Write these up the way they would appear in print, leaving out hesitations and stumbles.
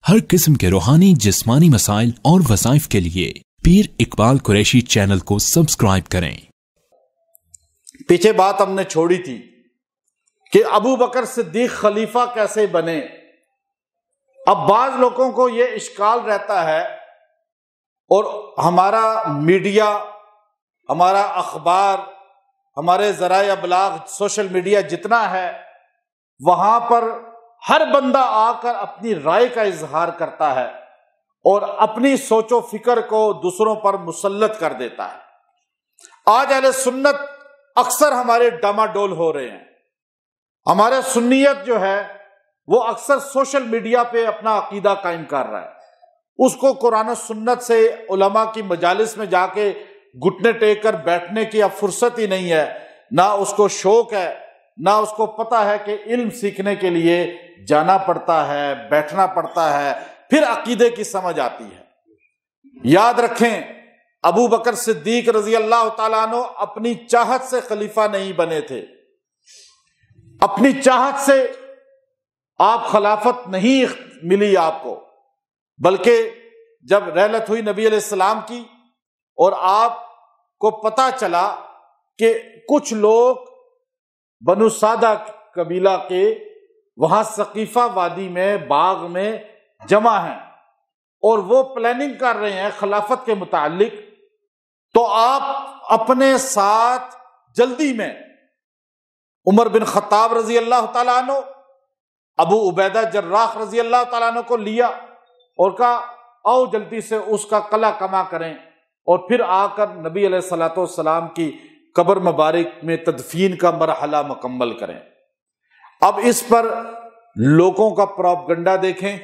ہر قسم کے روحانی جسمانی مسائل اور وظائف کے لیے پیر اقبال قریشی چینل کو سبسکرائب کریں۔ پیچھے بات ہم نے چھوڑی تھی کہ ابو بکر صدیق خلیفہ کیسے بنے۔ اب بعض لوگوں کو یہ اشکال رہتا ہے، اور ہمارا میڈیا، ہمارا اخبار، ہمارے ذرائع ابلاغ، سوشل میڈیا جتنا ہے، وہاں پر ہر بندہ آ کر اپنی رائے کا اظہار کرتا ہے اور اپنی سوچ و فکر کو دوسروں پر مسلط کر دیتا ہے۔ آج اہل سنت اکثر ہمارے ڈاماڈول ہو رہے ہیں۔ ہمارے سنیت جو ہے وہ اکثر سوشل میڈیا پہ اپنا عقیدہ قائم کر رہا ہے، اس کو قرآن و سنت سے علماء کی مجالس میں جا کے گھٹنے ٹیک کر بیٹھنے کی اب فرصت ہی نہیں ہے، نہ اس کو شوق ہے، نہ اس کو پتہ ہے کہ علم سیکھنے کے لیے جانا پڑتا ہے، بیٹھنا پڑتا ہے، پھر عقیدے کی سمجھ آتی ہے۔ یاد رکھیں، ابو بکر صدیق رضی اللہ تعالیٰ عنہ اپنی چاہت سے خلیفہ نہیں بنے تھے، اپنی چاہت سے آپ خلافت نہیں ملی آپ کو، بلکہ جب رحلت ہوئی نبی علیہ السلام کی اور آپ کو پتہ چلا کہ کچھ لوگ بنو سعدہ قبیلہ کے وہاں ثقیفہ وادی میں باغ میں جمع ہیں اور وہ پلاننگ کر رہے ہیں خلافت کے متعلق، تو آپ اپنے ساتھ جلدی میں عمر بن خطاب رضی اللہ تعالیٰ عنہ، ابو عبیدہ جراح رضی اللہ تعالیٰ عنہ کو لیا اور کہا آؤ جلدی سے اس کا قلع کما کریں اور پھر آ کر نبی علیہ الصلوۃ والسلام کی قبر مبارک میں تدفین کا مرحلہ مکمل کریں۔ اب اس پر لوگوں کا پروپیگنڈا دیکھیں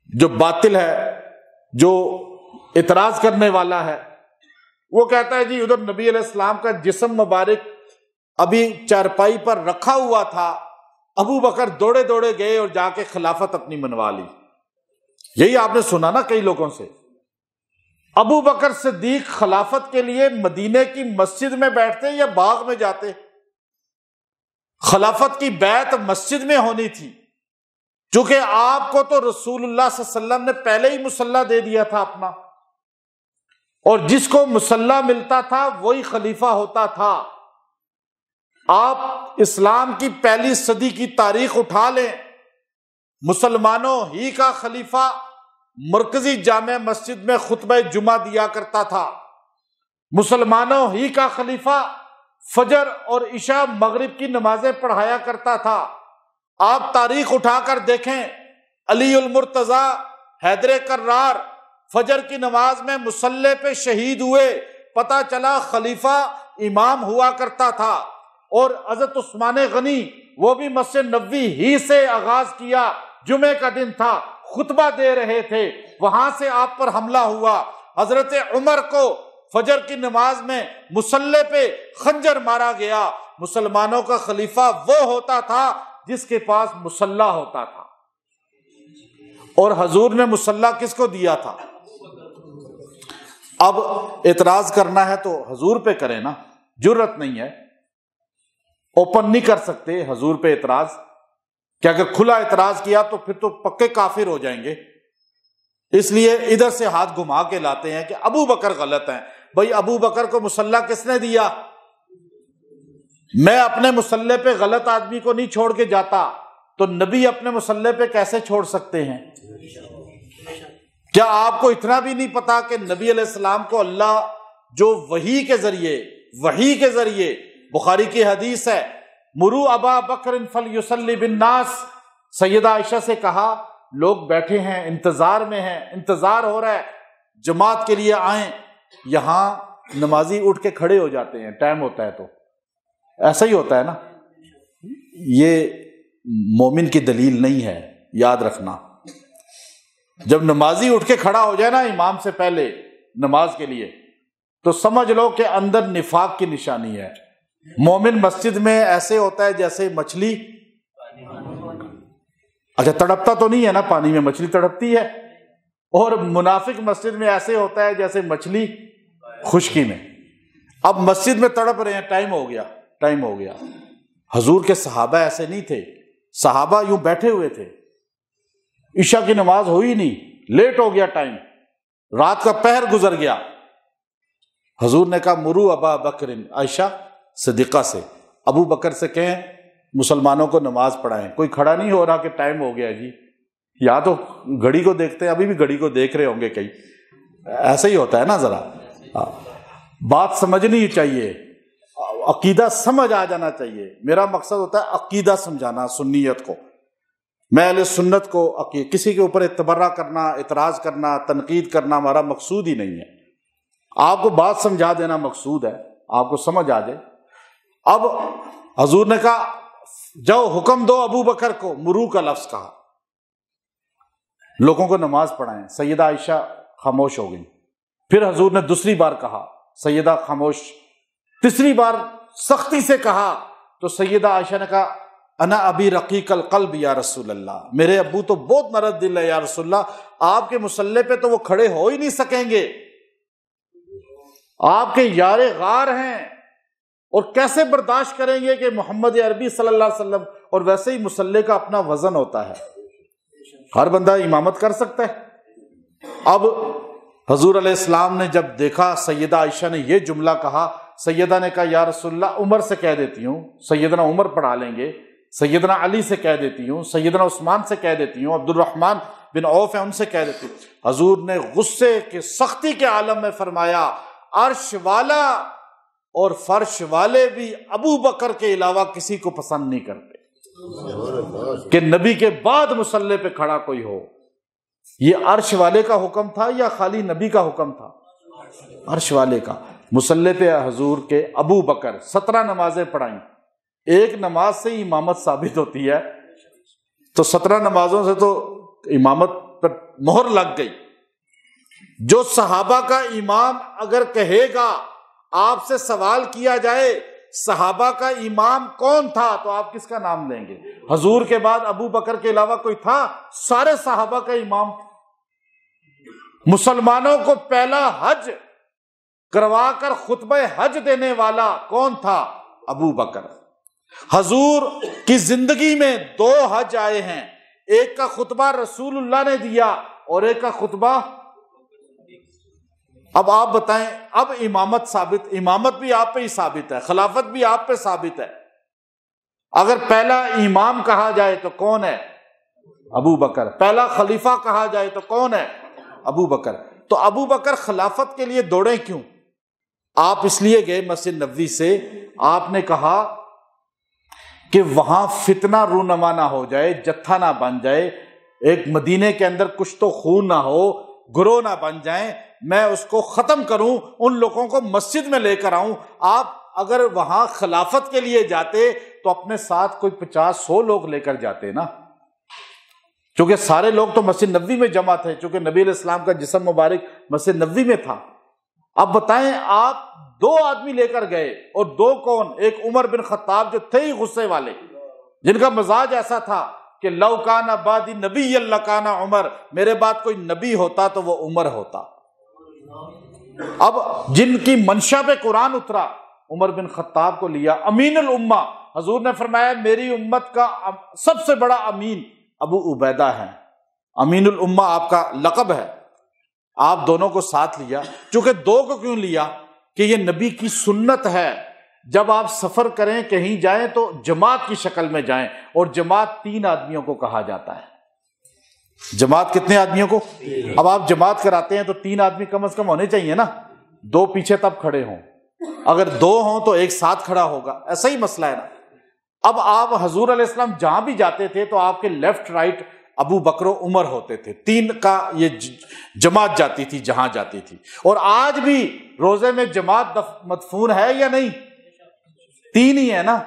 جو باطل ہے، جو اعتراض کرنے والا ہے۔ وہ کہتا ہے جی ادھر نبی علیہ السلام کا جسم مبارک ابھی چارپائی پر رکھا ہوا تھا، ابو بکر دوڑے دوڑے گئے اور جا کے خلافت اپنی منوا لی۔ یہی آپ نے سنا نا کئی لوگوں سے۔ ابو بکر صدیق خلافت کے لیے مدینے کی مسجد میں بیٹھتے یا باغ میں جاتے؟ خلافت کی بیعت مسجد میں ہونی تھی، چونکہ آپ کو تو رسول اللہ صلی اللہ علیہ وسلم نے پہلے ہی مصلی دے دیا تھا اپنا، اور جس کو مصلی ملتا تھا وہی خلیفہ ہوتا تھا۔ آپ اسلام کی پہلی صدی کی تاریخ اٹھا لیں، مسلمانوں ہی کا خلیفہ مرکزی جامع مسجد میں خطبہ جمعہ دیا کرتا تھا، مسلمانوں ہی کا خلیفہ فجر اور عشاء مغرب کی نمازیں پڑھایا کرتا تھا۔ آپ تاریخ اٹھا کر دیکھیں، علی المرتضی حیدر کرار فجر کی نماز میں مصلی پہ شہید ہوئے، پتہ چلا خلیفہ امام ہوا کرتا تھا، اور حضرت عثمان غنی وہ بھی مسجد نبوی ہی سے آغاز کیا، جمعے کا دن تھا، خطبہ دے رہے تھے، وہاں سے آپ پر حملہ ہوا۔ حضرت عمر کو فجر کی نماز میں مصلی پہ خنجر مارا گیا۔ مسلمانوں کا خلیفہ وہ ہوتا تھا جس کے پاس مصلی ہوتا تھا، اور حضور نے مصلی کس کو دیا تھا؟ اب اعتراض کرنا ہے تو حضور پہ کریں نا، جرت نہیں ہے، اوپن نہیں کر سکتے حضور پہ اعتراض، کہ اگر کھلا اعتراض کیا تو پھر تو پکے کافر ہو جائیں گے۔ اس لیے ادھر سے ہاتھ گھما کے لاتے ہیں کہ ابو بکر غلط ہیں۔ بھئی ابو بکر کو مصلی کس نے دیا؟ میں اپنے مصلی پہ غلط آدمی کو نہیں چھوڑ کے جاتا، تو نبی اپنے مصلی پہ کیسے چھوڑ سکتے ہیں؟ کیا آپ کو اتنا بھی نہیں پتا کہ نبی علیہ السلام کو اللہ جو وحی کے ذریعے بخاری کی حدیث ہے، مرو ابا بکر فلیصلی بالناس، سیدہ عائشہ سے کہا لوگ بیٹھے ہیں، انتظار میں ہیں، انتظار ہو رہا ہے جماعت کے لیے آئیں، یہاں نمازی اٹھ کے کھڑے ہو جاتے ہیں، ٹائم ہوتا ہے تو ایسا ہی ہوتا ہے نا۔ یہ مومن کی دلیل نہیں ہے، یاد رکھنا۔ جب نمازی اٹھ کے کھڑا ہو جائے نا امام سے پہلے نماز کے لیے، تو سمجھ لو کہ اندر نفاق کی نشانی ہے۔ مومن مسجد میں ایسے ہوتا ہے جیسے مچھلی، اچھا تڑپتا تو نہیں ہے نا پانی میں، مچھلی تڑپتی ہے، اور منافق مسجد میں ایسے ہوتا ہے جیسے مچھلی خشکی میں۔ اب مسجد میں تڑپ رہے ہیں، ٹائم ہو گیا۔ حضور کے صحابہ ایسے نہیں تھے، صحابہ یوں بیٹھے ہوئے تھے، عشاء کی نماز ہوئی نہیں، لیٹ ہو گیا ٹائم، رات کا پہر گزر گیا۔ حضور نے کہا مرو ابا بکر، عائشہ صدیقہ سے ابو بکر سے کہیں مسلمانوں کو نماز پڑھائیں۔ کوئی کھڑا نہیں ہو رہا کہ ٹائم ہو گیا جی، یا تو گھڑی کو دیکھتے ہیں، ابھی بھی گھڑی کو دیکھ رہے ہوں گے کئی، ایسا ہی ہوتا ہے نا، ذرا بات سمجھنی چاہیے، عقیدہ سمجھ آ جانا چاہیے۔ میرا مقصد ہوتا ہے عقیدہ سمجھانا سنیت کو، میں اہل سنت کو کسی کے اوپر تبرہ کرنا، اعتراض کرنا، تنقید کرنا ہمارا مقصود ہی نہیں ہے۔ آپ کو بات سمجھا دینا مقصود ہے، آپ کو سمجھ آ جائے۔ اب حضور نے کہا جاؤ حکم دو ابو بکر کو، مرو کا لفظ کہا، لوگوں کو نماز پڑھائیں۔ سیدہ عائشہ خاموش ہو گئی۔ پھر حضور نے دوسری بار کہا، سیدہ خاموش۔ تیسری بار سختی سے کہا تو سیدہ عائشہ نے کہا انا ابی رقیق القلب یا رسول اللہ، میرے ابو تو بہت نرم دل ہے یا رسول اللہ، آپ کے مصلی پہ تو وہ کھڑے ہو ہی نہیں سکیں گے، آپ کے یار غار ہیں، اور کیسے برداشت کریں گے کہ محمد عربی صلی اللہ علیہ وسلم، اور ویسے ہی مصلی کا اپنا وزن ہوتا ہے، ہر بندہ امامت کر سکتا ہے۔ اب حضور علیہ السلام نے جب دیکھا سیدہ عائشہ نے یہ جملہ کہا، سیدہ نے کہا یا رسول اللہ عمر سے کہہ دیتی ہوں، سیدنا عمر پڑھا لیں گے، سیدنا علی سے کہہ دیتی ہوں، سیدنا عثمان سے کہہ دیتی ہوں، عبد الرحمن بن عوف ہیں ان سے کہہ دیتی ہوں۔ حضور نے غصے کے سختی کے عالم میں فرمایا عرش والا اور فرش والے بھی ابو بکر کے علاوہ کسی کو پسند نہیں کرتے کہ نبی کے بعد مصلی پہ کھڑا کوئی ہو۔ یہ عرش والے کا حکم تھا یا خالی نبی کا حکم تھا؟ عرش والے کا۔ مصلی پہ حضور کے ابو بکر 17 نمازیں پڑھائیں، ایک نماز سے ہی امامت ثابت ہوتی ہے، تو 17 نمازوں سے تو امامت پر مہر لگ گئی۔ جو صحابہ کا امام اگر کہے گا، آپ سے سوال کیا جائے صحابہ کا امام کون تھا تو آپ کس کا نام لیں گے؟ حضور کے بعد ابو بکر کے علاوہ کوئی تھا؟ سارے صحابہ کا امام۔ مسلمانوں کو پہلا حج کروا کر خطبہ حج دینے والا کون تھا؟ ابو بکر۔ حضور کی زندگی میں 2 حج آئے ہیں، ایک کا خطبہ رسول اللہ نے دیا اور ایک کا خطبہ۔ اب آپ بتائیں، اب امامت ثابت، امامت بھی آپ پہ ہی ثابت ہے، خلافت بھی آپ پہ ثابت ہے۔ اگر پہلا امام کہا جائے تو کون ہے؟ ابو بکر۔ پہلا خلیفہ کہا جائے تو کون ہے؟ ابو بکر۔ تو ابو بکر خلافت کے لیے دوڑے کیوں؟ آپ اس لیے گئے مسجد نبوی سے، آپ نے کہا کہ وہاں فتنہ رونما نہ ہو جائے، جتھا نہ بن جائے، ایک مدینے کے اندر کچھ تو خون نہ ہو، گروہ نہ بن جائیں، میں اس کو ختم کروں، ان لوگوں کو مسجد میں لے کر آؤں۔ آپ اگر وہاں خلافت کے لیے جاتے تو اپنے ساتھ کوئی 50-100 لوگ لے کر جاتے نا، چونکہ سارے لوگ تو مسجد نبوی میں جمع تھے، چونکہ نبی علیہ السلام کا جسم مبارک مسجد نبوی میں تھا۔ اب بتائیں، آپ 2 آدمی لے کر گئے، اور 2 کون؟ ایک عمر بن خطاب جو تھے ہی غصے والے، جن کا مزاج ایسا تھا کہ لو کان بعدی نبی لکان عمر، میرے بعد کوئی نبی ہوتا تو وہ عمر ہوتا۔ اب جن کی منشا پہ قرآن اترا، عمر بن خطاب کو لیا امین الامہ۔ حضور نے فرمایا میری امت کا سب سے بڑا امین ابو عبیدہ ہے، امین الامہ آپ کا لقب ہے۔ آپ دونوں کو ساتھ لیا، چونکہ 2 کو کیوں لیا کہ یہ نبی کی سنت ہے، جب آپ سفر کریں کہیں جائیں تو جماعت کی شکل میں جائیں، اور جماعت 3 آدمیوں کو کہا جاتا ہے۔ جماعت کتنے آدمیوں کو؟ اب آپ جماعت کراتے ہیں تو 3 آدمی کم از کم ہونے چاہیے نا، 2 پیچھے تب کھڑے ہوں، اگر 2 ہوں تو ایک ساتھ کھڑا ہوگا، ایسا ہی مسئلہ ہے نا۔ اب آپ حضور علیہ السلام جہاں بھی جاتے تھے تو آپ کے لیفٹ رائٹ ابو بکر و عمر ہوتے تھے، 3 کا یہ جماعت جاتی تھی جہاں جاتی تھی۔ اور آج بھی روزے میں جماعت مدفون ہے یا نہیں؟ 3 ہی ہے نا۔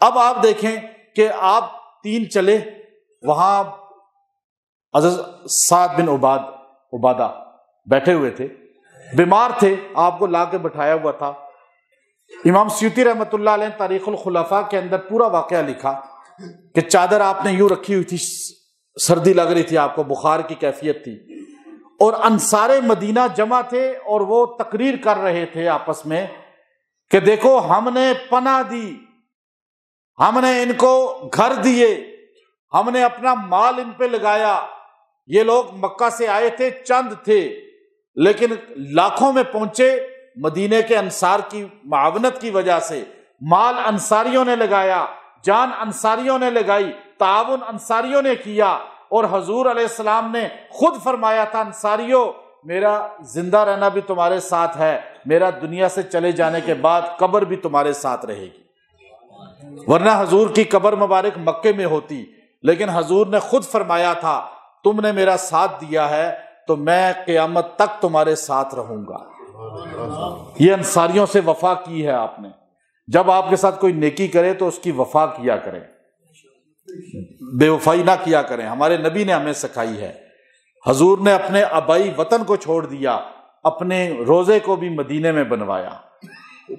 اب آپ دیکھیں کہ آپ 3 چلے، وہاں حضرت سعد بن عبادہ بیٹھے ہوئے تھے، بیمار تھے، آپ کو لا کے بٹھایا ہوا تھا۔ امام سیوطی رحمۃ اللہ علیہ تاریخ الخلفاء کے اندر پورا واقعہ لکھا کہ چادر آپ نے یوں رکھی ہوئی تھی، سردی لگ رہی تھی آپ کو، بخار کی کیفیت تھی، اور انصار مدینہ جمع تھے اور وہ تقریر کر رہے تھے آپس میں کہ دیکھو ہم نے پناہ دی، ہم نے ان کو گھر دیے، ہم نے اپنا مال ان پہ لگایا. یہ لوگ مکہ سے آئے تھے، چند تھے، لیکن لاکھوں میں پہنچے. مدینے کے انصار کی معاونت کی وجہ سے مال انصاریوں نے لگایا، جان انصاریوں نے لگائی، تعاون انصاریوں نے کیا. اور حضور علیہ السلام نے خود فرمایا تھا، انصاریوں میرا زندہ رہنا بھی تمہارے ساتھ ہے، میرا دنیا سے چلے جانے کے بعد قبر بھی تمہارے ساتھ رہے گی. ورنہ حضور کی قبر مبارک مکے میں ہوتی، لیکن حضور نے خود فرمایا تھا تم نے میرا ساتھ دیا ہے تو میں قیامت تک تمہارے ساتھ رہوں گا. یہ انصاریوں سے وفا کی ہے آپ نے. جب آپ کے ساتھ کوئی نیکی کرے تو اس کی وفا کیا کریں، بے وفائی نہ کیا کریں. ہمارے نبی نے ہمیں سکھائی ہے. حضور نے اپنے آبائی وطن کو چھوڑ دیا، اپنے روزے کو بھی مدینے میں بنوایا.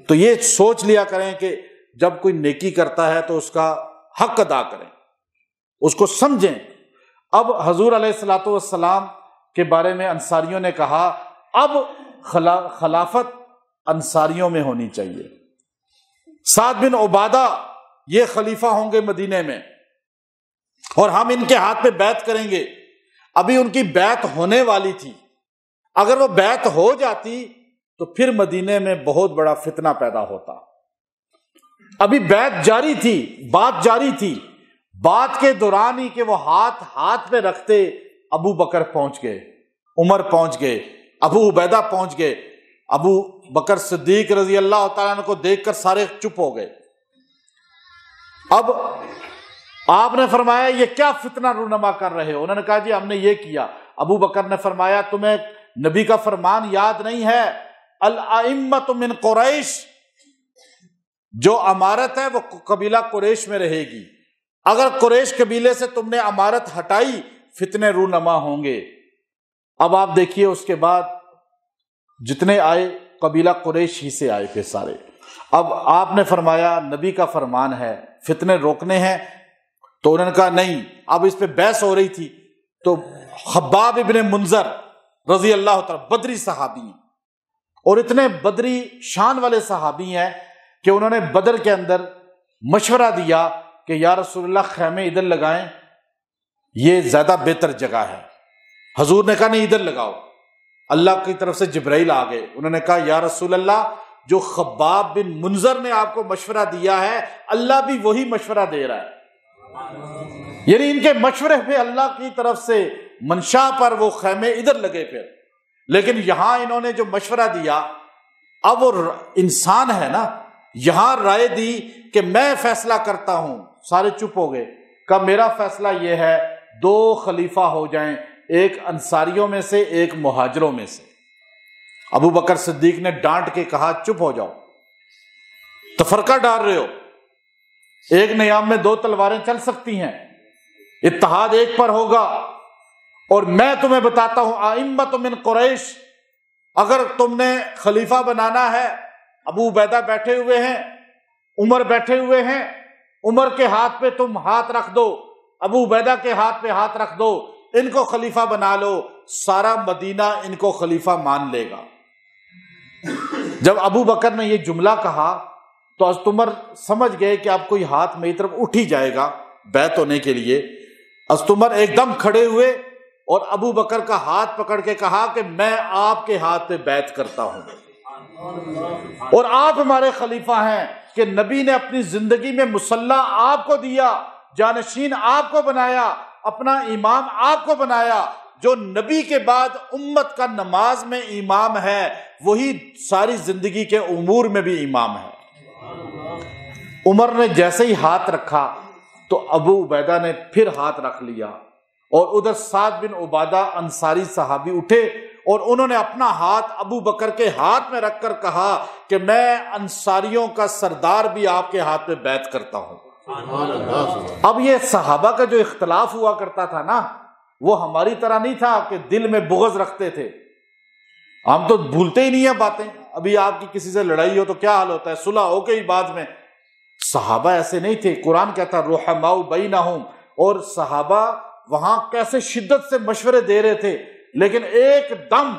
تو یہ سوچ لیا کریں کہ جب کوئی نیکی کرتا ہے تو اس کا حق ادا کریں، اس کو سمجھیں. اب حضور علیہ الصلوۃ والسلام کے بارے میں انصاریوں نے کہا اب خلافت انصاریوں میں ہونی چاہیے. سعد بن عبادہ یہ خلیفہ ہوں گے مدینے میں، اور ہم ان کے ہاتھ پہ بیعت کریں گے. ابھی ان کی بیعت ہونے والی تھی. اگر وہ بیعت ہو جاتی تو پھر مدینے میں بہت بڑا فتنہ پیدا ہوتا. ابھی بیعت جاری تھی، بات جاری تھی. بات کے دوران ہی کہ وہ ہاتھ پہ رکھتے ابو بکر پہنچ گئے، عمر پہنچ گئے، ابو عبیدہ پہنچ گئے. ابو بکر صدیق رضی اللہ تعالیٰ عنہ کو دیکھ کر سارے چپ ہو گئے. اب آپ نے فرمایا یہ کیا فتنہ رونما کر رہے ہو؟ انہوں نے کہا جی ہم نے یہ کیا. ابو بکر نے فرمایا تمہیں نبی کا فرمان یاد نہیں ہے؟ الائمۃ من قریش، جو امارت ہے وہ قبیلہ قریش میں رہے گی. اگر قریش قبیلے سے تم نے امارت ہٹائی فتنے رونما ہوں گے. اب آپ دیکھیے اس کے بعد جتنے آئے قبیلہ قریش ہی سے آئے تھے سارے. اب آپ نے فرمایا نبی کا فرمان ہے فتنے روکنے ہیں. تو انہوں نے کہا نہیں. اب اس پہ بحث ہو رہی تھی تو خباب ابن منذر رضی اللہ تعالیٰ بدری صحابی ہیں، اور اتنے بدری شان والے صحابی ہیں کہ انہوں نے بدر کے اندر مشورہ دیا کہ یا رسول اللہ خیمے ادھر لگائیں، یہ زیادہ بہتر جگہ ہے. حضور نے کہا نہیں ادھر لگاؤ. اللہ کی طرف سے جبرائیل آ گئے. انہوں نے کہا یا رسول اللہ جو خباب بن منذر نے آپ کو مشورہ دیا ہے اللہ بھی وہی مشورہ دے رہا ہے. یعنی ان کے مشورے پہ اللہ کی طرف سے منشا پر وہ خیمے ادھر لگے پھر. لیکن یہاں انہوں نے جو مشورہ دیا، اب وہ انسان ہے نا، یہاں رائے دی کہ میں فیصلہ کرتا ہوں. سارے چپ ہو گئے. کہ میرا فیصلہ یہ ہے 2 خلیفہ ہو جائیں، ایک انصاریوں میں سے ایک مہاجروں میں سے. ابو بکر صدیق نے ڈانٹ کے کہا چپ ہو جاؤ، تفرقہ ڈال رہے ہو. ایک نیام میں 2 تلواریں چل سکتی ہیں، اتحاد ایک پر ہوگا. اور میں تمہیں بتاتا ہوں ائمۃ من قریش، اگر تم نے خلیفہ بنانا ہے، ابو عبیدہ بیٹھے ہوئے ہیں، عمر بیٹھے ہوئے ہیں، عمر کے ہاتھ پہ تم ہاتھ رکھ دو، ابو عبیدہ کے ہاتھ پہ ہاتھ رکھ دو، ان کو خلیفہ بنا لو. سارا مدینہ ان کو خلیفہ مان لے گا. جب ابو بکر نے یہ جملہ کہا تو حضرت عمر سمجھ گئے کہ اب کوئی ہاتھ میری طرف اٹھ ہی جائے گا بیعت ہونے کے لیے. حضرت عمر ایک دم کھڑے ہوئے اور ابو بکر کا ہاتھ پکڑ کے کہا کہ میں آپ کے ہاتھ پہ بیعت کرتا ہوں اور آپ ہمارے خلیفہ ہیں. کہ نبی نے اپنی زندگی میں مصلی آپ کو دیا، جانشین آپ کو بنایا، اپنا امام آپ کو بنایا. جو نبی کے بعد امت کا نماز میں امام ہے وہی ساری زندگی کے امور میں بھی امام ہے. عمر نے جیسے ہی ہاتھ رکھا تو ابو عبیدہ نے پھر ہاتھ رکھ لیا، اور ادھر سعد بن عبادہ انصاری صحابی اٹھے اور انہوں نے اپنا ہاتھ ابو بکر کے ہاتھ میں رکھ کر کہا کہ میں انصاریوں کا سردار بھی آپ کے ہاتھ پہ بیعت کرتا ہوں. اب یہ صحابہ کا جو اختلاف ہوا کرتا تھا نا، وہ ہماری طرح نہیں تھا کہ دل میں بغض رکھتے تھے. ہم تو بھولتے ہی نہیں ہیں باتیں. ابھی آپ کی کسی سے لڑائی ہو تو کیا حال ہوتا ہے؟ صلح ہو کے ہی بعد میں. صحابہ ایسے نہیں تھے. قرآن کہتا رحماء بینہم، اور صحابہ وہاں کیسے شدت سے مشورے دے رہے تھے. لیکن ایک دم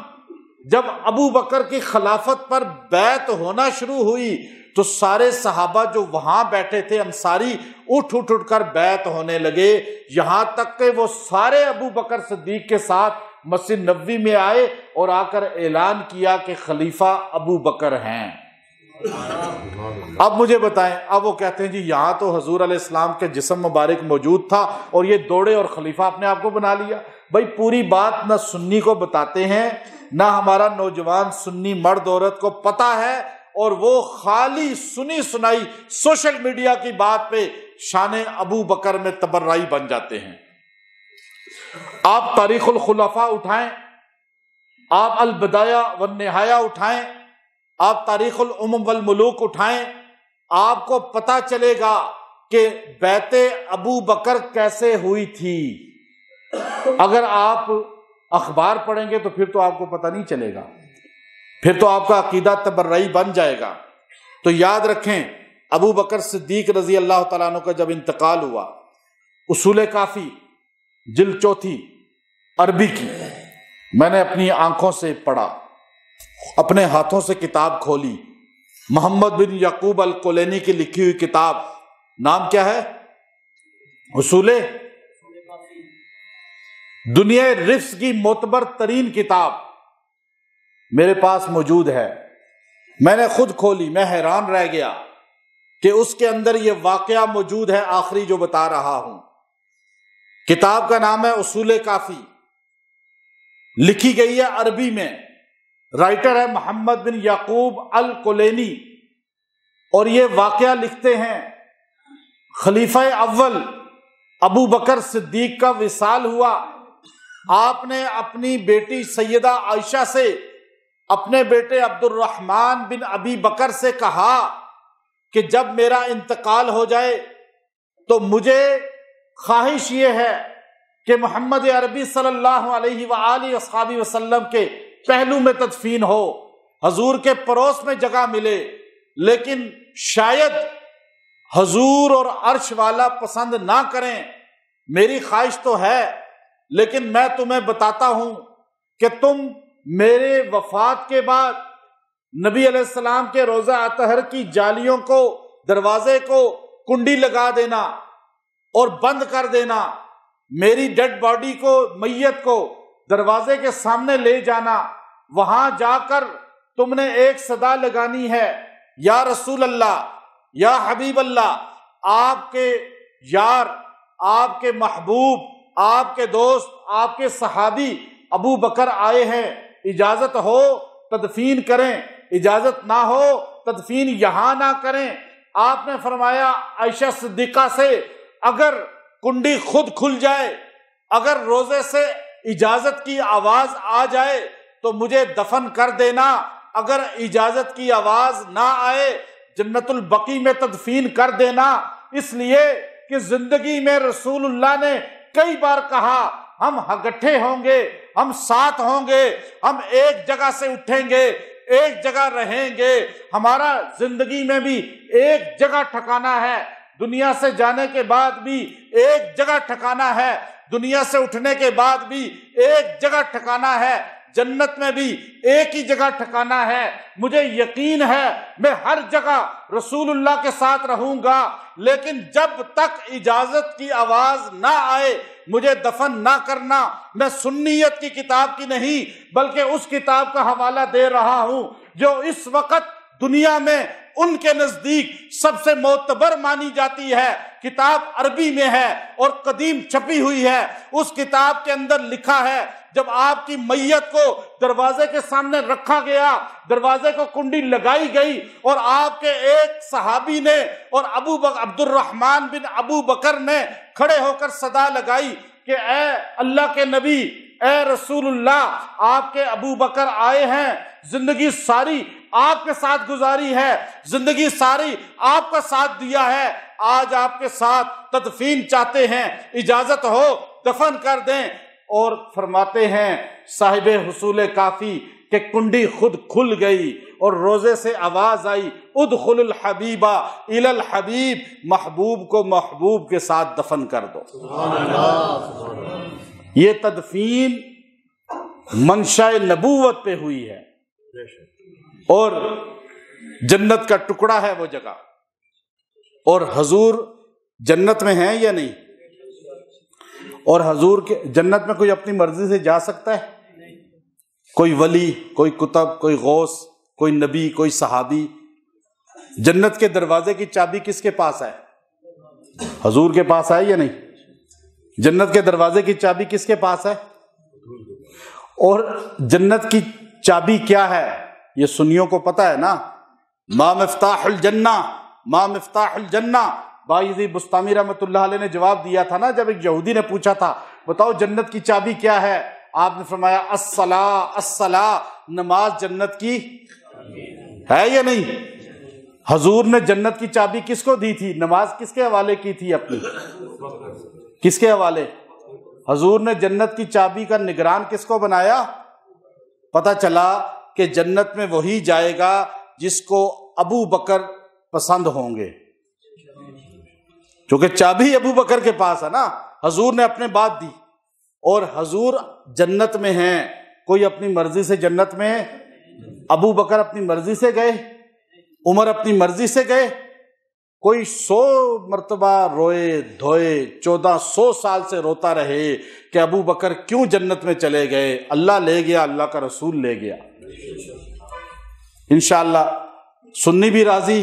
جب ابو بکر کی خلافت پر بیعت ہونا شروع ہوئی تو سارے صحابہ جو وہاں بیٹھے تھے انصاری اٹھ کر بیعت ہونے لگے، یہاں تک کہ وہ سارے ابو بکر صدیق کے ساتھ مسجد نبوی میں آئے اور آ کر اعلان کیا کہ خلیفہ ابو بکر ہیں۔ اب مجھے بتائیں، اب وہ کہتے ہیں جی یہاں تو حضور علیہ السلام کے جسم مبارک موجود تھا اور یہ دوڑے اور خلیفہ اپنے آپ کو بنا لیا۔ بھائی پوری بات نہ سنی کو بتاتے ہیں، نہ ہمارا نوجوان سنی مرد عورت کو پتہ ہے، اور وہ خالی سنی سنائی سوشل میڈیا کی بات پہ شان ابو بکر میں تبرعی بن جاتے ہیں۔ آپ تاریخ الخلفاء اٹھائیں، آپ البدایہ والنہایہ اٹھائیں، آپ تاریخ الامم والملوک اٹھائیں، آپ کو پتہ چلے گا کہ بیعت ابو بکر کیسے ہوئی تھی۔ اگر آپ اخبار پڑھیں گے تو پھر تو آپ کو پتہ نہیں چلے گا، پھر تو آپ کا عقیدہ تبرعی بن جائے گا۔ تو یاد رکھیں، ابو بکر صدیق رضی اللہ تعالیٰ عنہ کا جب انتقال ہوا، اصول کافی جلد 4 عربی کی میں نے اپنی آنکھوں سے پڑھا، اپنے ہاتھوں سے کتاب کھولی، محمد بن یعقوب الکلینی کی لکھی ہوئی کتاب، نام کیا ہے؟ اصول، دنیا رفظ کی معتبر ترین کتاب میرے پاس موجود ہے۔ میں نے خود کھولی، میں حیران رہ گیا کہ اس کے اندر یہ واقعہ موجود ہے آخری جو بتا رہا ہوں۔ کتاب کا نام ہے اصول کافی، لکھی گئی ہے عربی میں، رائٹر ہے محمد بن یعقوب الکلینی، اور یہ واقعہ لکھتے ہیں خلیفہ اول ابو بکر صدیق کا وصال ہوا۔ آپ نے اپنی بیٹی سیدہ عائشہ سے اپنے بیٹے عبد الرحمن بن ابی بکر سے کہا کہ جب میرا انتقال ہو جائے تو مجھے خواہش یہ ہے کہ محمد عربی صلی اللہ علیہ وآلہ وصحبہ وسلم کے پہلو میں تدفین ہو، حضور کے پڑوس میں جگہ ملے، لیکن شاید حضور اور عرش والا پسند نہ کریں، میری خواہش تو ہے، لیکن میں تمہیں بتاتا ہوں کہ تم میرے وفات کے بعد نبی علیہ السلام کے روضہ اطہر کی جالیوں کو، دروازے کو کنڈی لگا دینا اور بند کر دینا، میری ڈیڈ باڈی کو، میت کو دروازے کے سامنے لے جانا، وہاں جا کر تم نے ایک صدا لگانی ہے، یا رسول اللہ، یا حبیب اللہ، آپ کے یار، آپ کے محبوب، آپ کے دوست، آپ کے صحابی ابو بکر آئے ہیں، اجازت ہو تدفین کریں، اجازت نہ ہو تدفین یہاں نہ کریں۔ آپ نے فرمایا عائشہ صدیقہ سے، اگر کنڈی خود کھل جائے، اگر روزے سے اجازت کی آواز آ جائے تو مجھے دفن کر دینا، اگر اجازت کی آواز نہ آئے جنت البقیع میں تدفین کر دینا، اس لیے کہ زندگی میں رسول اللہ نے کئی بار کہا ہم ہگٹھے ہوں گے، ہم ساتھ ہوں گے، ہم ایک جگہ سے اٹھیں گے، ایک جگہ رہیں گے، ہمارا زندگی میں بھی ایک جگہ ٹھکانا ہے، دنیا سے جانے کے بعد بھی ایک جگہ ٹھکانا ہے، دنیا سے اٹھنے کے بعد بھی ایک جگہ ٹھکانا ہے، جنت میں بھی ایک ہی جگہ ٹھکانا ہے۔ مجھے یقین ہے میں ہر جگہ رسول اللہ کے ساتھ رہوں گا، لیکن جب تک اجازت کی آواز نہ آئے مجھے دفن نہ کرنا۔ میں سنیت کی کتاب کی نہیں بلکہ اس کتاب کا حوالہ دے رہا ہوں جو اس وقت دنیا میں ان کے نزدیک سب سے معتبر مانی جاتی ہے، کتاب عربی میں ہے اور قدیم چھپی ہوئی ہے۔ اس کتاب کے اندر لکھا ہے جب آپ کی میت کو دروازے کے سامنے رکھا گیا، دروازے کو کنڈی لگائی گئی اور آپ کے ایک صحابی نے اور عبد الرحمن بن ابو بکر نے کھڑے ہو کر صدا لگائی کہ اے اللہ کے نبی، اے رسول اللہ، آپ کے ابو بکر آئے ہیں، زندگی ساری آپ کے ساتھ گزاری ہے، زندگی ساری آپ کا ساتھ دیا ہے، آج آپ کے ساتھ تدفین چاہتے ہیں، اجازت ہو دفن کر دیں۔ اور فرماتے ہیں صاحب حصول کافی کہ کنڈی خود کھل گئی اور روزے سے آواز آئی ادخل الحبیبہ الی الحبیب، محبوب کو محبوب کے ساتھ دفن کر دو۔ یہ تدفین منشاء نبوت پہ ہوئی ہے۔ اور جنت کا ٹکڑا ہے وہ جگہ. اور حضور جنت میں ہیں یا نہیں؟ اور حضور کے جنت میں کوئی اپنی مرضی سے جا سکتا ہے؟ کوئی ولی، کوئی کتب، کوئی غوث، کوئی نبی، کوئی صحابی. جنت کے دروازے کی چابی کس کے پاس ہے؟ حضور کے پاس ہے یا نہیں؟ جنت کے دروازے کی چابی کس کے پاس ہے؟ اور جنت کی چابی کیا ہے یہ سنیوں کو پتا ہے نا. ما مفتاح الجنہ، ما مفتاح الجنہ. بایزید بستامی رحمۃ اللہ علیہ نے جواب دیا تھا نا، جب ایک یہودی نے پوچھا تھا بتاؤ جنت کی چابی کیا ہے، آپ نے فرمایا الصلاۃ، الصلاۃ، نماز جنت کی ہے یا نہیں؟ حضور نے جنت کی چابی کس کو دی تھی؟ نماز کس کے حوالے کی تھی اپنی؟ کس کے حوالے؟ حضور نے جنت کی چابی کا نگران کس کو بنایا؟ پتہ چلا کہ جنت میں وہی جائے گا جس کو ابو بکر پسند ہوں گے، کیونکہ چابی ابو بکر کے پاس ہے نا. حضور نے اپنے بات دی اور حضور جنت میں ہیں. کوئی اپنی مرضی سے جنت میں؟ ابو بکر اپنی مرضی سے گئے، عمر اپنی مرضی سے گئے. کوئی 100 مرتبہ روئے دھوئے 1400 سال سے روتا رہے کہ ابو بکر کیوں جنت میں چلے گئے. اللہ لے گیا، اللہ کا رسول لے گیا. انشاءاللہ سنی بھی راضی،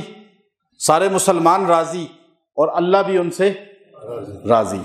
سارے مسلمان راضی، اور اللہ بھی ان سے راضی.